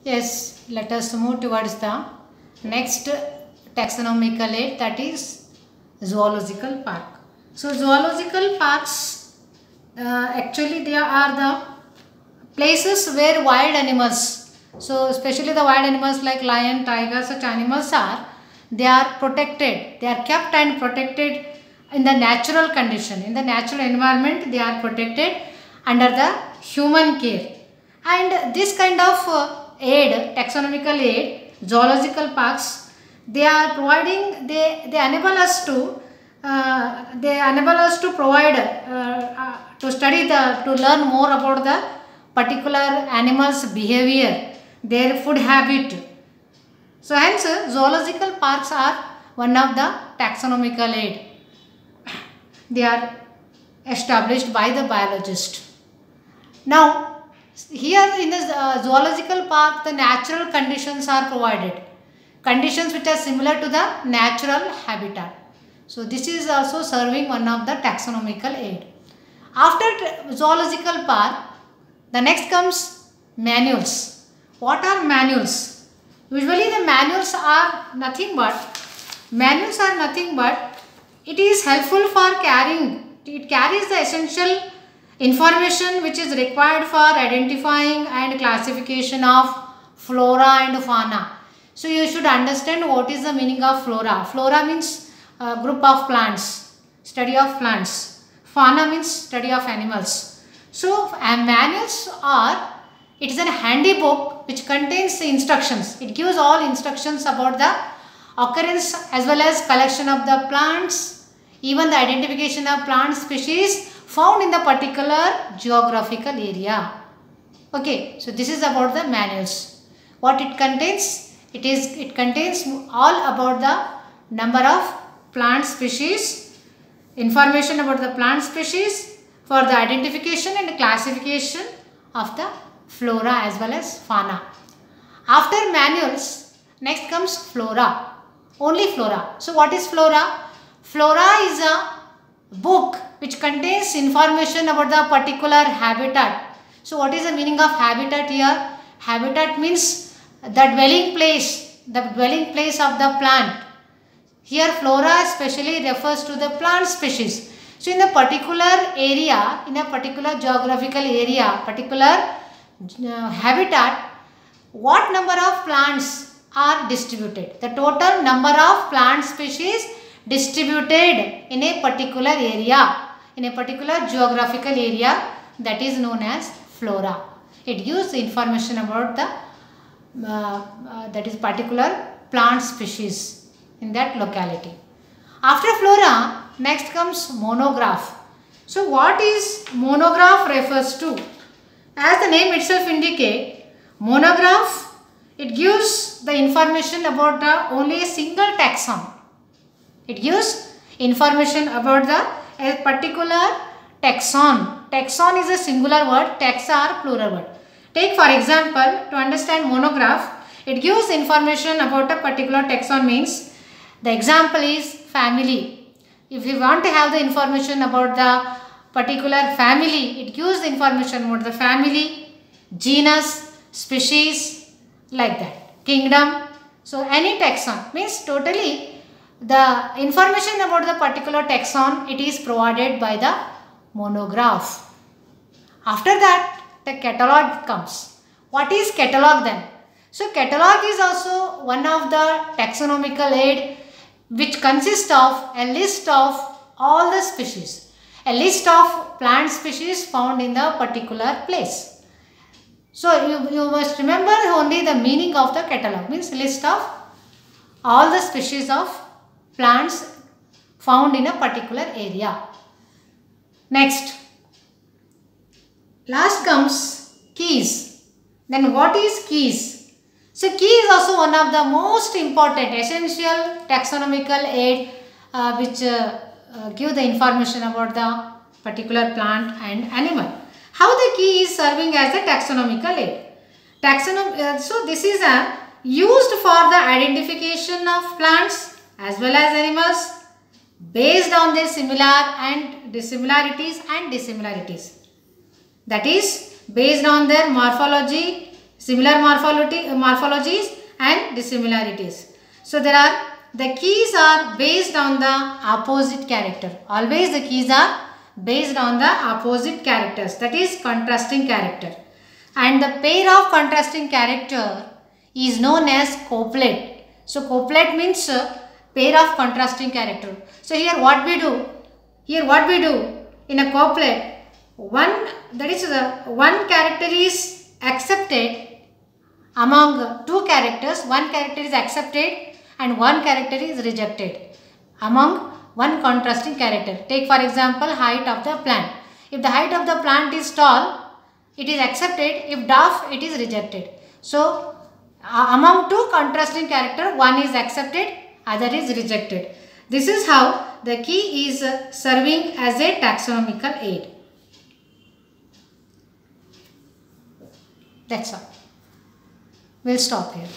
Yes, let us move towards the next taxonomical aid, that is zoological park. So zoological parks actually they are the places where wild animals, so especially the wild animals like lion, tiger, such animals they are protected, they are kept and protected in the natural condition, in the natural environment. They are protected under the human care, and this kind of aid, taxonomical aid, zoological parks, they are providing, they enable us to provide to study the, to learn more about the particular animals behavior, their food habit. So hence zoological parks are one of the taxonomical aid. They are established by the biologist. Now here in the zoological park, the natural conditions are provided, conditions which are similar to the natural habitat. So this is also serving one of the taxonomical aid. After zoological park, the next comes manuals. What are manuals? Usually the manuals are nothing but it is helpful for carrying, it carries the essential information which is required for identifying and classification of flora and fauna. So you should understand what is the meaning of flora. Flora means group of plants, study of plants. Fauna means study of animals. So manuals are, it is a handy book which contains the instructions. It gives all instructions about the occurrence as well as collection of the plants, even the identification of plant species found in the particular geographical area. Okay, so this is about the manuals. What it contains? It contains all about the number of plant species, information about the plant species for the identification and classification of the flora as well as fauna. After manuals, next comes flora. Only flora. So what is flora? Flora is a book which contains information about the particular habitat. So what is the meaning of habitat here? Habitat means the dwelling place of the plant. Here flora especially refers to the plant species. So in a particular area, in a particular geographical area, particular habitat, what number of plants are distributed? The total number of plant species distributed in a particular area, in a particular geographical area, that is known as flora. It gives information about the that is particular plant species in that locality. After flora, next comes monograph. So what is monograph refers to? As the name itself indicates, monograph, it gives the information about the only a single taxon. It gives information about a particular taxon. Taxon is a singular word, taxa are plural word. Take for example, to understand monograph, it gives information about a particular taxon means, the example is family. If you want to have the information about the particular family, it gives the information about the family, genus, species, like that, kingdom. So any taxon means totally the information about the particular taxon, it is provided by the monograph. After that, the catalog comes. What is catalog then? So catalog is also one of the taxonomical aid which consists of a list of all the species, a list of plant species found in the particular place. So you must remember only the meaning of the catalog, means list of all the species of plants found in a particular area. Next, last comes keys. Then what is keys? So key is also one of the most important essential taxonomical aid which give the information about the particular plant and animal. How the key is serving as a taxonomical aid? So this is used for the identification of plants as well as animals based on their similar and dissimilarities. That is based on their morphology, similar morphologies and dissimilarities. So the keys are based on the opposite character. Always the keys are based on the opposite characters, that is contrasting character. And the pair of contrasting character is known as couplet. So couplet means pair of contrasting character. So here what we do? In a couplet, one character is accepted among two characters, one character is accepted and one character is rejected among one contrasting character. Take for example height of the plant. If the height of the plant is tall, it is accepted. If dwarf, it is rejected. So among two contrasting character, one is accepted, other is rejected. This is how the key is serving as a taxonomical aid. That's all. We'll stop here.